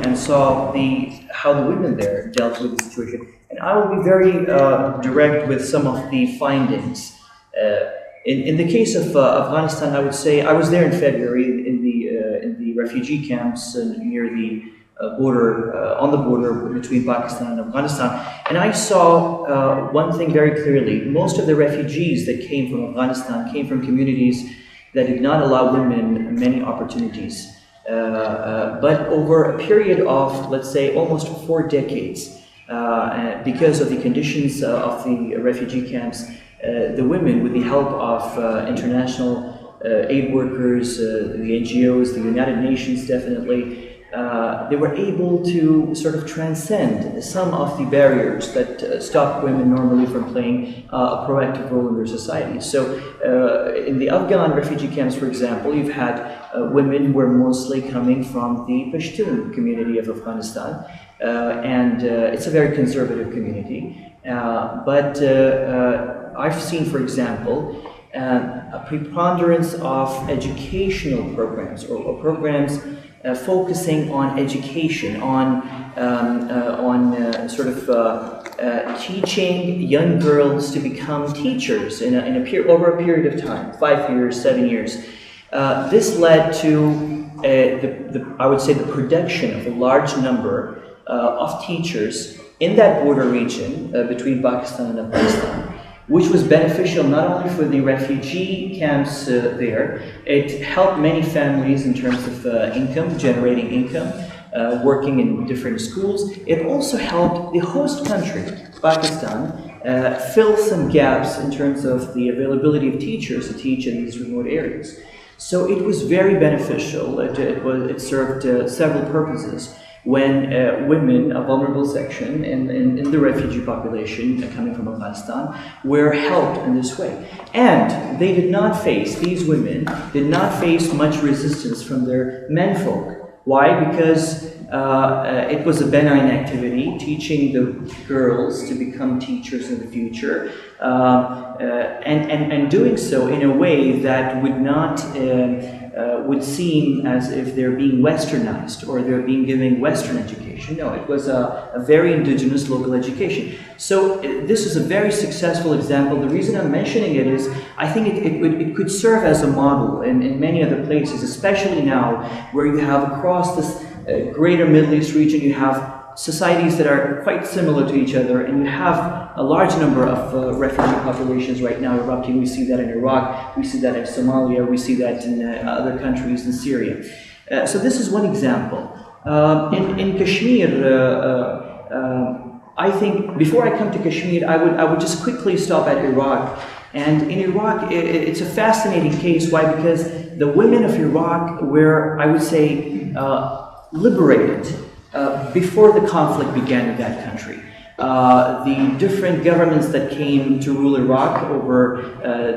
and saw how the women there dealt with the situation. And I will be very direct with some of the findings. In the case of Afghanistan, I would say I was there in February in the refugee camps near the border, on the border between Pakistan and Afghanistan, and I saw one thing very clearly. Most of the refugees that came from Afghanistan came from communities that did not allow women many opportunities. But over a period of, let's say, almost 4 decades, because of the conditions of the refugee camps, the women, with the help of international aid workers, the NGOs, the United Nations definitely, they were able to sort of transcend some of the barriers that stop women normally from playing a proactive role in their society. So in the Afghan refugee camps, for example, you've had women who were mostly coming from the Pashtun community of Afghanistan, and it's a very conservative community. But I've seen, for example, a preponderance of educational programs or programs focusing on education, on teaching young girls to become teachers over a period of time, 5 years, 7 years. This led to, I would say, the production of a large number of teachers in that border region between Pakistan and Afghanistan, which was beneficial not only for the refugee camps there. It helped many families in terms of income, generating income, working in different schools. It also helped the host country, Pakistan, fill some gaps in terms of the availability of teachers to teach in these remote areas. So it was very beneficial. It served several purposes. When women, a vulnerable section in the refugee population coming from Afghanistan, were helped in this way. And they did not face, these women did not face much resistance from their menfolk. Why? Because it was a benign activity, teaching the girls to become teachers in the future, and doing so in a way that would not would seem as if they're being westernized or they're being given Western education. No, it was a very indigenous local education. So this is a very successful example. The reason I'm mentioning it is I think it could serve as a model in many other places, especially now where you have across this greater Middle East region, you have societies that are quite similar to each other, and you have a large number of refugee populations right now erupting. We see that in Iraq, we see that in Somalia, we see that in other countries in Syria. So this is one example. In Kashmir, I think before I come to Kashmir, I would just quickly stop at Iraq. And in Iraq, it's a fascinating case. Why? Because the women of Iraq were, I would say, liberated before the conflict began in that country. The different governments that came to rule Iraq over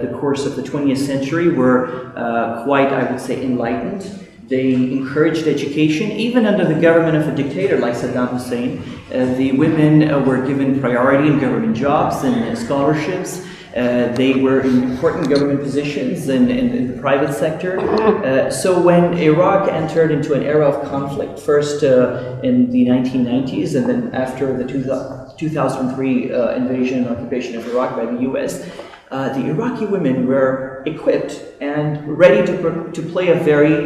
the course of the 20th century were quite, I would say, enlightened. They encouraged education. Even under the government of a dictator like Saddam Hussein, the women were given priority in government jobs and scholarships. They were in important government positions in the private sector. So when Iraq entered into an era of conflict, first in the 1990s and then after the 2003 invasion and occupation of Iraq by the US, the Iraqi women were equipped and ready to play a very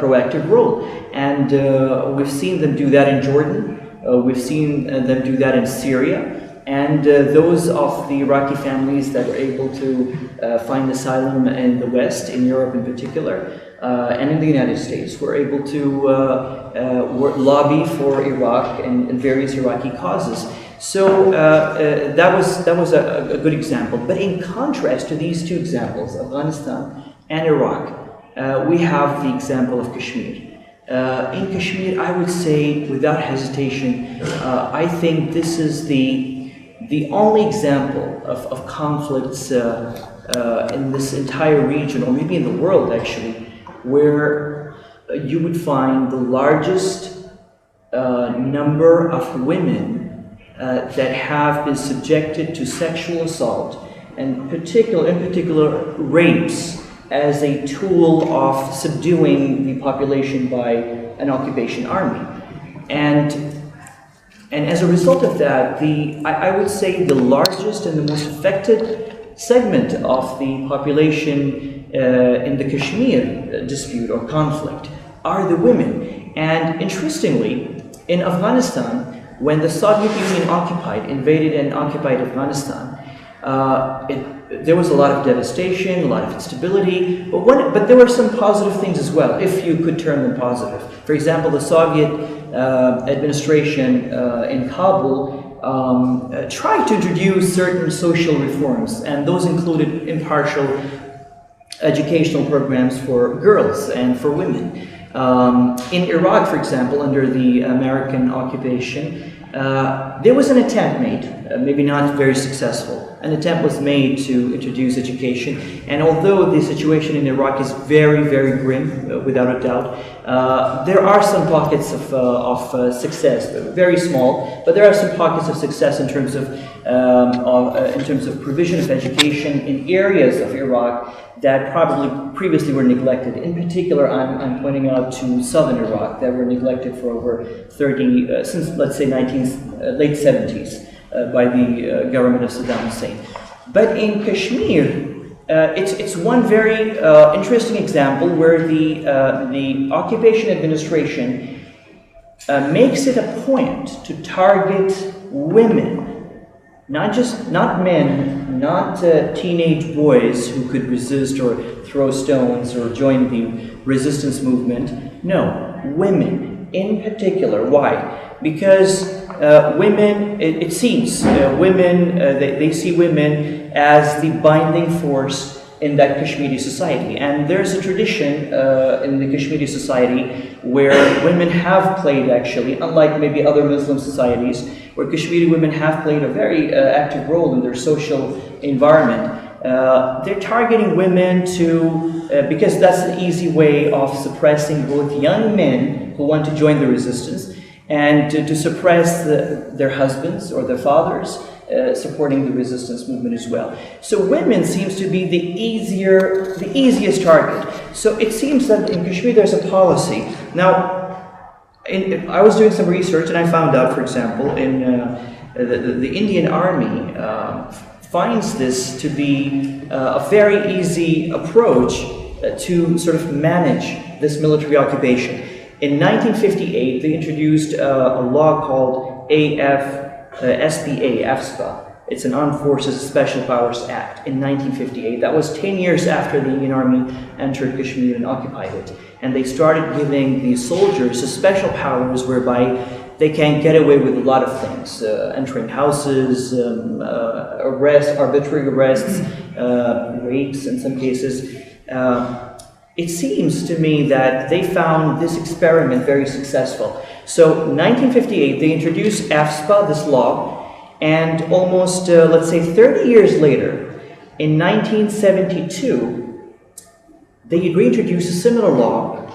proactive role. And we've seen them do that in Jordan, we've seen them do that in Syria. And those of the Iraqi families that were able to find asylum in the West, in Europe in particular, and in the United States, were able to lobby for Iraq and various Iraqi causes. So that was a good example. But in contrast to these two examples, Afghanistan and Iraq, we have the example of Kashmir. In Kashmir, I would say, without hesitation, I think this is the only example of conflicts in this entire region, or maybe in the world actually, where you would find the largest number of women that have been subjected to sexual assault, and in particular rapes, as a tool of subduing the population by an occupation army. And as a result of that, I would say the largest and the most affected segment of the population in the Kashmir dispute or conflict are the women. And interestingly, in Afghanistan, when the Soviet Union invaded and occupied Afghanistan, there was a lot of devastation, a lot of instability, but there were some positive things as well, if you could term them positive. For example, the Soviet administration in Kabul tried to introduce certain social reforms, and those included impartial educational programs for girls and for women. In Iraq, for example, under the American occupation, there was an attempt made, maybe not very successful. An attempt was made to introduce education, and although the situation in Iraq is very, very grim, without a doubt, there are some pockets of success, very small, but there are some pockets of success in terms of provision of education in areas of Iraq that probably previously were neglected. In particular, I'm pointing out to southern Iraq that were neglected for over 30, since let's say late 70s by the government of Saddam Hussein. But in Kashmir, it's one very interesting example where the occupation administration makes it a point to target women. Not men, not teenage boys who could resist or throw stones or join the resistance movement. No, women in particular. Why? Because women, it seems, women, they see women as the binding force in that Kashmiri society. And there's a tradition in the Kashmiri society where women have played, actually, unlike maybe other Muslim societies, where Kashmiri women have played a very active role in their social environment. They're targeting women because that's an easy way of suppressing both young men who want to join the resistance and to suppress their husbands or their fathers supporting the resistance movement as well. So women seems to be the easiest target. So it seems that in Kashmir there's a policy. Now, I was doing some research and I found out, for example, in the Indian Army finds this to be a very easy approach to sort of manage this military occupation. In 1958, they introduced a law called AFSPA. It's an Armed Forces Special Powers Act in 1958. That was 10 years after the Indian Army entered Kashmir and occupied it. And they started giving the soldiers special powers whereby they can get away with a lot of things, entering houses, arbitrary arrests, rapes in some cases. It seems to me that they found this experiment very successful. So in 1958, they introduced AFSPA, this law, and almost, let's say 30 years later, in 1972, they reintroduced a similar law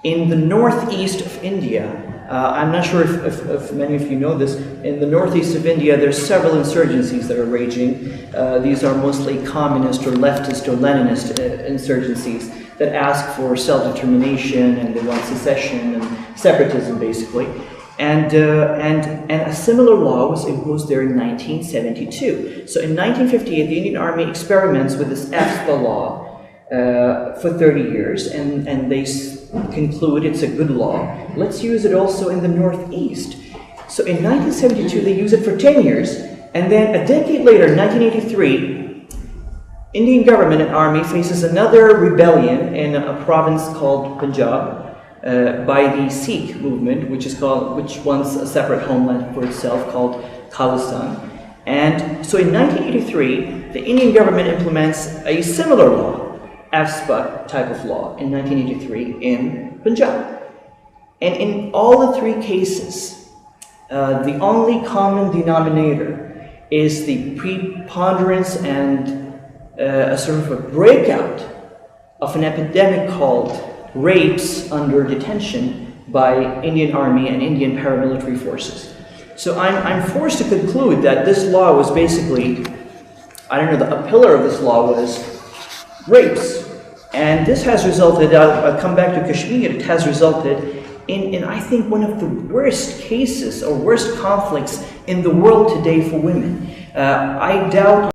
in the northeast of India. I'm not sure if many of you know this. In the northeast of India, there's several insurgencies that are raging. These are mostly communist or leftist or Leninist insurgencies that ask for self-determination, and they want secession and separatism, basically. And a similar law was imposed there in 1972. So in 1958, the Indian Army experiments with this AFSPA law for 30 years, and they conclude it's a good law. Let's use it also in the Northeast. So in 1972, they use it for 10 years, and then a decade later, in 1983, Indian government and army faces another rebellion in a province called Punjab by the Sikh movement, which wants a separate homeland for itself called Khalistan. And so in 1983, the Indian government implements a similar law, AFSPA type of law, in 1983 in Punjab. And in all the three cases, the only common denominator is the preponderance and a sort of a breakout of an epidemic called rapes under detention by Indian Army and Indian paramilitary forces. So I'm forced to conclude that this law was basically, a pillar of this law was rapes. And this has resulted, I'll come back to Kashmir, it has resulted in I think, one of the worst cases or worst conflicts in the world today for women. I doubt